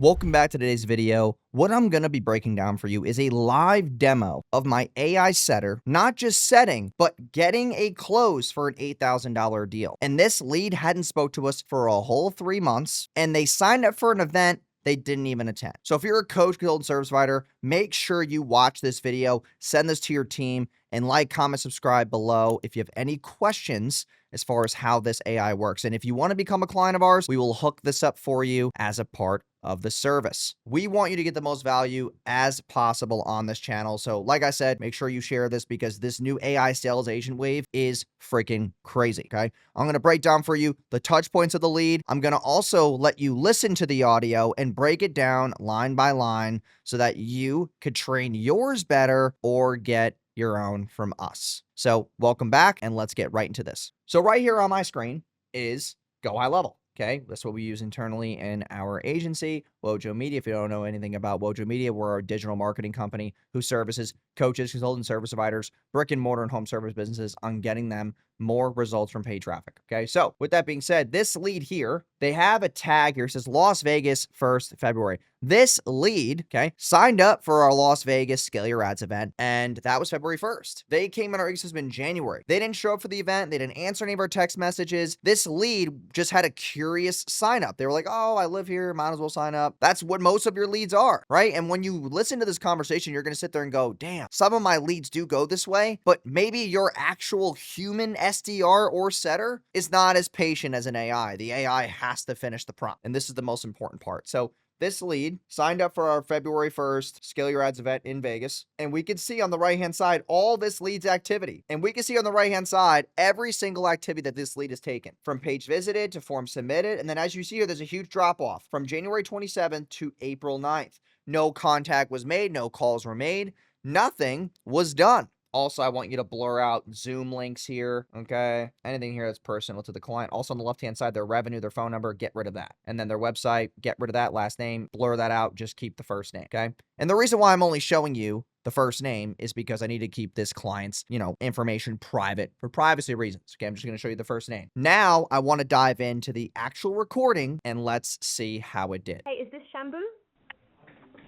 Welcome back to today's video. What I'm going to be breaking down for you is a live demo of my AI setter, not just setting, but getting a close for an $8,000 deal. And this lead hadn't spoke to us for a whole 3 months, and they signed up for an event they didn't even attend. So if you're a coach, consultant, service provider, make sure you watch this video, send this to your team, and like, comment, subscribe below if you have any questions as far as how this AI works. And if you want to become a client of ours, we will hook this up for you as a part of the service. We want you to get the most value as possible on this channel. So like I said, make sure you share this because this new AI sales agent wave is freaking crazy, okay? I'm going to break down for you the touch points of the lead. I'm going to also let you listen to the audio and break it down line by line so that you could train yours better or get your own from us. So welcome back and let's get right into this. So right here on my screen is Go High Level. Okay, that's what we use internally in our agency, Wojo Media. If you don't know anything about Wojo Media, we're a digital marketing company who services coaches, consultants, service providers, brick and mortar and home service businesses on getting them more results from paid traffic. Okay, so with that being said, this lead here, they have a tag here. It says Las Vegas 1st February. This lead, okay, signed up for our Las Vegas Scale Your Ads event, and that was February 1st. They came in our ecosystem in January. They didn't show up for the event. They didn't answer any of our text messages. This lead just had a curious sign up. They were like, oh, I live here, might as well sign up. That's what most of your leads are, right? And when you listen to this conversation, you're going to sit there and go, damn, some of my leads do go this way, but maybe your actual human SDR or setter is not as patient as an AI. The AI has to finish the prompt. And this is the most important part. So this lead signed up for our February 1st Scale Your Ads event in Vegas. And we can see on the right-hand side all this lead's activity. And we can see on the right-hand side every single activity that this lead has taken, from page visited to form submitted. And then as you see here, there's a huge drop-off from January 27th to April 9th. No contact was made, no calls were made, nothing was done. Also, I want you to blur out Zoom links here, okay? Anything here that's personal to the client. Also on the left-hand side, their revenue, their phone number, get rid of that. And then their website, get rid of that last name, blur that out, just keep the first name, okay? And the reason why I'm only showing you the first name is because I need to keep this client's, information private for privacy reasons, okay? I'm just going to show you the first name. Now, I want to dive into the actual recording and let's see how it did. Hey, is this Shambhu?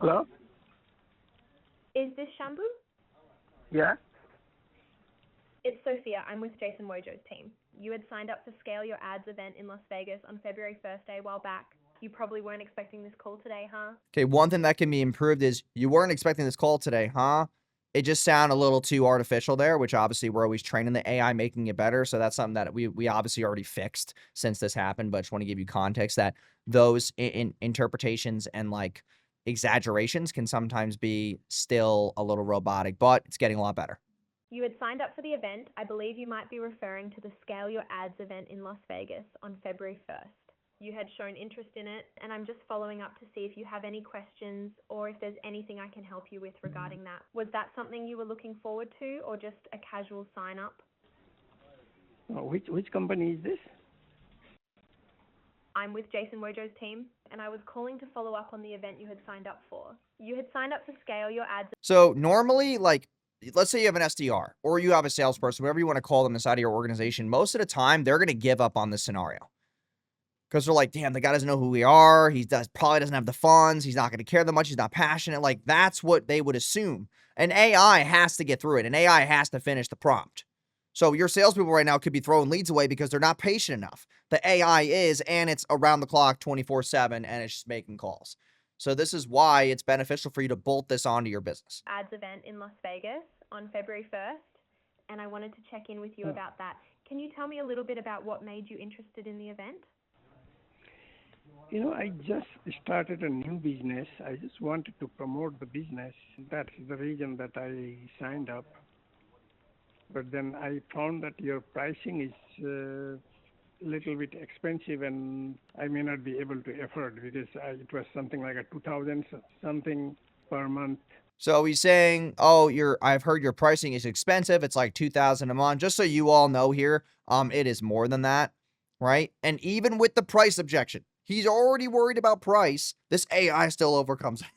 Hello? Is this Shambhu? Yeah? It's Sophia. I'm with Jason Wojo's team. You had signed up for Scale Your Ads event in Las Vegas on February 1st a while back. You probably weren't expecting this call today, huh? Okay, one thing that can be improved is you weren't expecting this call today, huh? It just sounded a little too artificial there, which obviously we're always training the AI, making it better. So that's something that we obviously already fixed since this happened, but I just want to give you context that those interpretations and like exaggerations can sometimes be still a little robotic, but it's getting a lot better. You had signed up for the event. I believe you might be referring to the Scale Your Ads event in Las Vegas on February 1st. You had shown interest in it, and I'm just following up to see if you have any questions or if there's anything I can help you with regarding that. Was that something you were looking forward to or just a casual sign up? Which company is this? I'm with Jason Wojo's team, and I was calling to follow up on the event you had signed up for. You had signed up for Scale Your Ads. So normally, like, let's say you have an SDR or you have a salesperson, whatever you want to call them inside of your organization, most of the time they're going to give up on this scenario because they're like, damn, the guy doesn't know who we are. Probably doesn't have the funds. He's not going to care that much. He's not passionate. Like, that's what they would assume. An AI has to get through it. An AI has to finish the prompt. So your salespeople right now could be throwing leads away because they're not patient enough. The AI is, and it's around the clock 24/7 and it's just making calls. So this is why it's beneficial for you to bolt this onto your business. Ads event in Las Vegas on February 1st, and I wanted to check in with you about that. Can you tell me a little bit about what made you interested in the event? I just started a new business. I just wanted to promote the business. That's the reason that I signed up. But then I found that your pricing is a little bit expensive and I may not be able to afford because it was something like a 2,000 something per month. So he's saying, oh, I've heard your pricing is expensive. It's like $2,000 a month. Just so you all know here, it is more than that, right? And even with the price objection, he's already worried about price. This AI still overcomes it.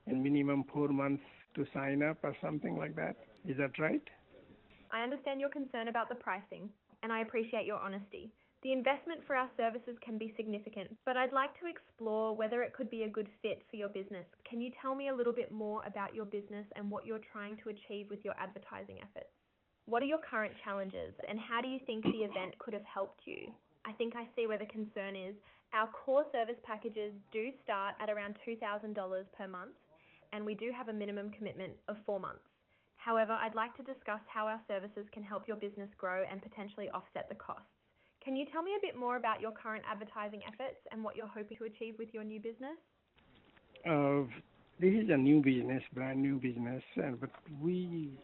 And minimum 4 months to sign up or something like that. Is that right? I understand your concern about the pricing, and I appreciate your honesty. The investment for our services can be significant, but I'd like to explore whether it could be a good fit for your business. Can you tell me a little bit more about your business and what you're trying to achieve with your advertising efforts? What are your current challenges, and how do you think the event could have helped you? I think I see where the concern is. Our core service packages do start at around $2,000 per month, and we do have a minimum commitment of 4 months. However, I'd like to discuss how our services can help your business grow and potentially offset the costs. Can you tell me a bit more about your current advertising efforts and what you're hoping to achieve with your new business? This is a new business, brand new business, but we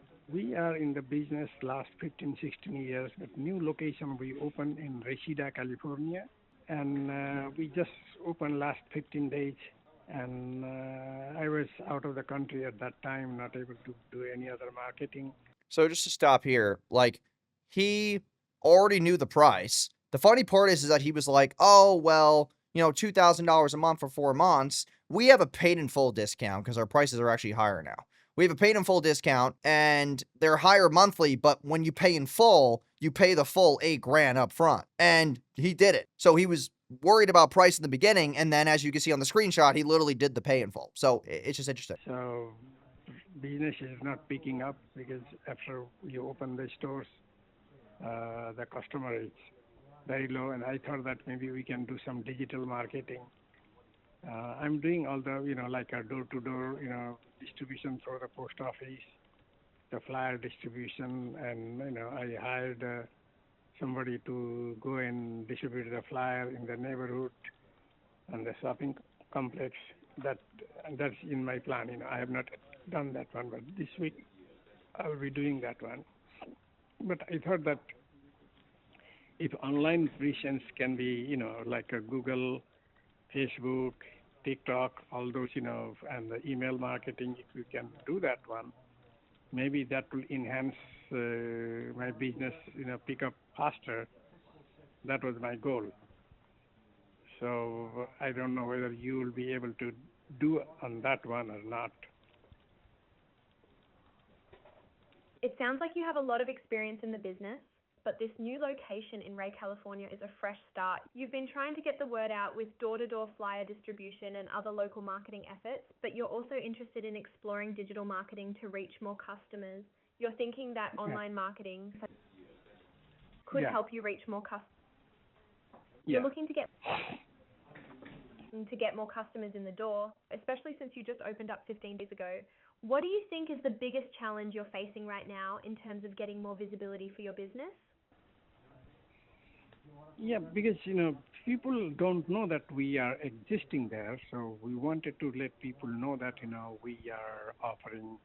are in the business last 15, 16 years. But new location we opened in Reseda, California, and we just opened last 15 days. And I was out of the country at that time, not able to do any other marketing. So just to stop here, like he already knew the price. The funny part is that he was like, oh, well, you know, $2,000 a month for 4 months. We have a paid in full discount because our prices are actually higher now. We have a paid in full discount and they're higher monthly, but when you pay in full, you pay the full $8,000 up front. And he did it. So he was worried about price in the beginning. And then as you can see on the screenshot, he literally did the pay in full. So it's just interesting. So business is not picking up because after you open the stores, the customer is very low, and I thought that maybe we can do some digital marketing. I'm doing all the, like a door-to-door, distribution through the post office, the flyer distribution, and, I hired somebody to go and distribute the flyer in the neighborhood and the shopping complex. That's in my plan. I have not done that one, but this week I will be doing that one. But I thought that if online presence can be, like a Google, Facebook, TikTok, all those, and the email marketing, if you can do that one, maybe that will enhance my business, pick up faster. That was my goal. So I don't know whether you will be able to do on that one or not. It sounds like you have a lot of experience in the business, but this new location in Ray, California is a fresh start. You've been trying to get the word out with door-to-door flyer distribution and other local marketing efforts, but you're also interested in exploring digital marketing to reach more customers. You're thinking that online marketing could help you reach more customers. You're looking to get more customers in the door, especially since you just opened up 15 days ago. What do you think is the biggest challenge you're facing right now in terms of getting more visibility for your business? Yeah, because, people don't know that we are existing there. So we wanted to let people know that, we are offering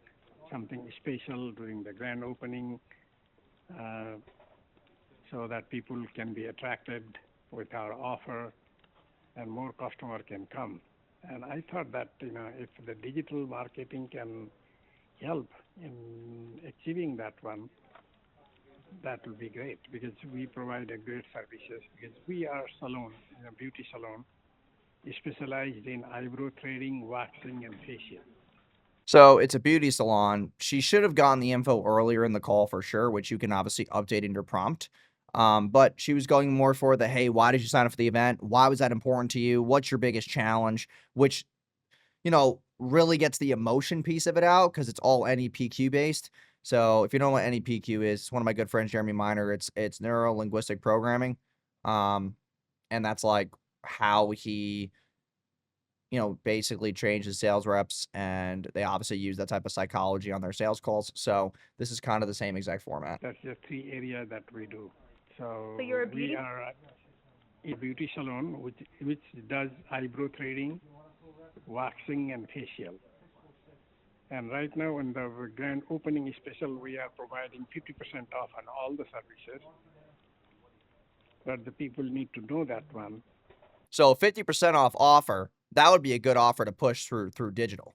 something special during the grand opening so that people can be attracted with our offer and more customer can come. And I thought that, if the digital marketing can help in achieving that one, that will be great because we provide a great services because we are salon, beauty salon, specialized in eyebrow threading, waxing, and facial. So it's a beauty salon. She should have gotten the info earlier in the call for sure, which you can obviously update in your prompt. But she was going more for the, hey, why did you sign up for the event? Why was that important to you? What's your biggest challenge? Which, really gets the emotion piece of it out because it's all NEPQ based. So if you know what NEPQ is, it's one of my good friends, Jeremy Miner. It's neuro-linguistic programming. And that's like how he, basically trains his sales reps, and they obviously use that type of psychology on their sales calls. So this is kind of the same exact format. That's the 3 areas that we do. So you're a beauty? We are a beauty salon which does eyebrow threading, waxing, and facial. And right now in the grand opening special, we are providing 50% off on all the services. But the people need to know that one. So 50% off offer, that would be a good offer to push through digital.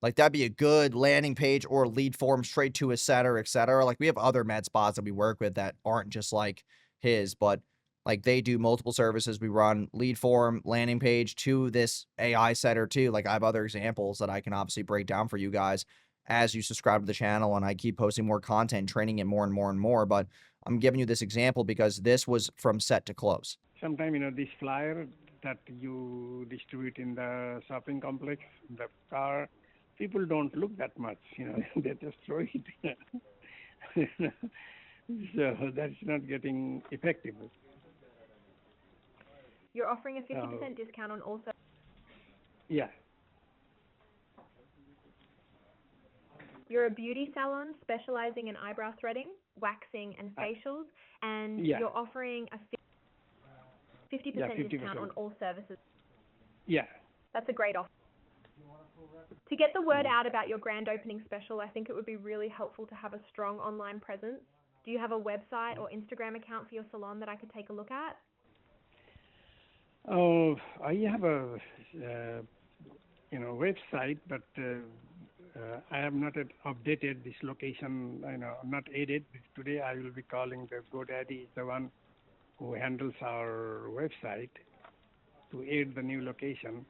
Like that'd be a good landing page or lead form straight to a setter, et cetera. Like we have other med spas that we work with that aren't just like his, but like they do multiple services. We run lead form, landing page to this AI setter too. Like I have other examples that I can obviously break down for you guys. as you subscribe to the channel and I keep posting more content, training it more and more and more. But I'm giving you this example because this was from set to close. Sometime, this flyer that you distribute in the shopping complex, the car, people don't look that much, they just throw it. So that's not getting effective. You're offering a 50% discount on all services. Yeah. You're a beauty salon specializing in eyebrow threading, waxing, and facials, and Yeah. you're offering a 50% discount on all services. Yeah. That's a great offer. To get the word out about your grand opening special, I think it would be really helpful to have a strong online presence. Do you have a website or Instagram account for your salon that I could take a look at? Oh, I have a website, but I have not yet updated this location. Not added. Today I will be calling the GoDaddy, the one who handles our website, to add the new location.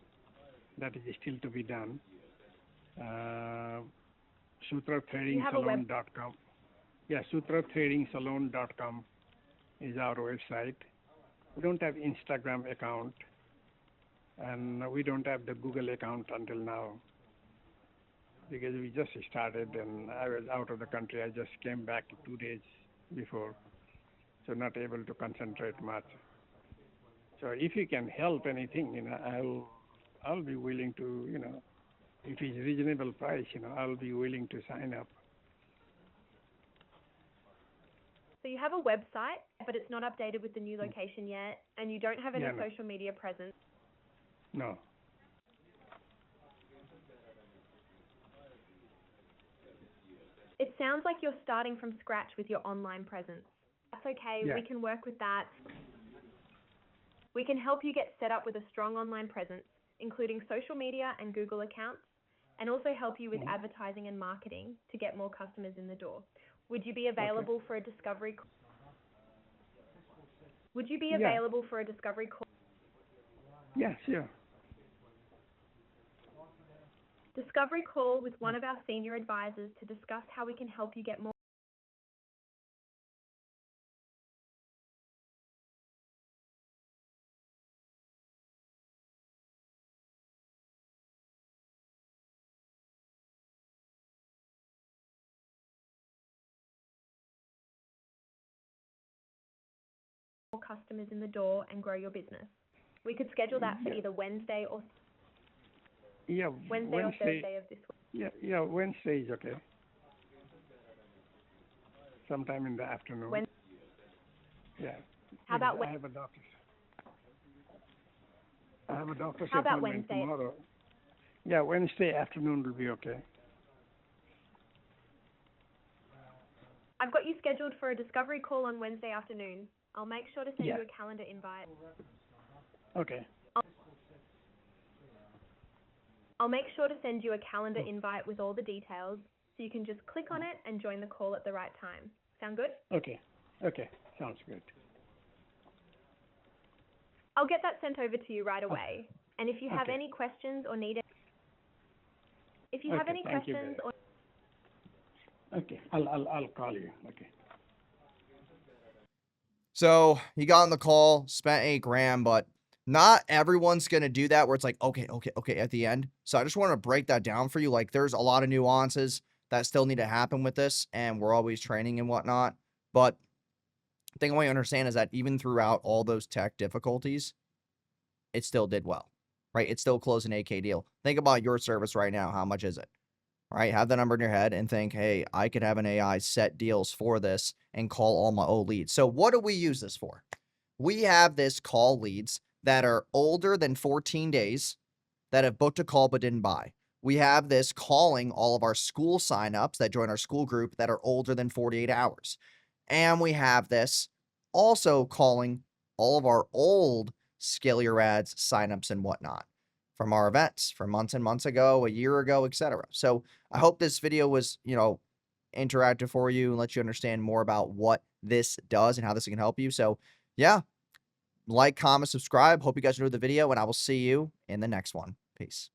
That is still to be done. SutraThreadingSalon.com. Yeah, SutraThreadingSalon.com is our website. We don't have Instagram account, and we don't have the Google account until now because we just started and I was out of the country. I just came back 2 days before, so not able to concentrate much. So if you can help anything, I'll be willing to, if it's reasonable price, I'll be willing to sign up. So you have a website, but it's not updated with the new location yet, and you don't have any social media presence. No. It sounds like you're starting from scratch with your online presence. That's okay. Yeah. We can work with that. We can help you get set up with a strong online presence, including social media and Google accounts, and also help you with advertising and marketing to get more customers in the door. Would you be available for a discovery call? Would you be available for a discovery call? Yeah, sure. Discovery call with one of our senior advisors to discuss how we can help you get more customers in the door and grow your business. We could schedule that for either Wednesday or Wednesday or Thursday of this week. Yeah, Wednesday is okay. Sometime in the afternoon. Yeah. How about I have a doctor's How about appointment Wednesday? tomorrow. Yeah, Wednesday afternoon will be okay. I've got you scheduled for a discovery call on Wednesday afternoon. I'll make sure to send you a calendar invite. Okay. I'll make sure to send you a calendar invite with all the details, so you can just click on it and join the call at the right time. Sound good? Okay. Sounds good. I'll get that sent over to you right away. And if you have any questions or need it, Thank you very much. Okay, I'll call you. Okay. So he got on the call, spent $8,000, but not everyone's going to do that where it's like, okay, at the end. So I just want to break that down for you. Like there's a lot of nuances that still need to happen with this, and we're always training and whatnot. But the thing I want you to understand is that even throughout all those tech difficulties, it still did well, right? It still closed an 8K deal. Think about your service right now. How much is it? Right? Have the number in your head and think, hey, I could have an AI set deals for this and call all my old leads. So what do we use this for? We have this call leads that are older than 14 days that have booked a call but didn't buy. We have this calling all of our school signups that join our school group that are older than 48 hours. And we have this also calling all of our old Scale Your Ads signups and whatnot from our events from months and months ago, a year ago, etc. So I hope this video was, interactive for you and let you understand more about what this does and how this can help you. So yeah, like, comment, subscribe. Hope you guys enjoyed the video, and I will see you in the next one. Peace.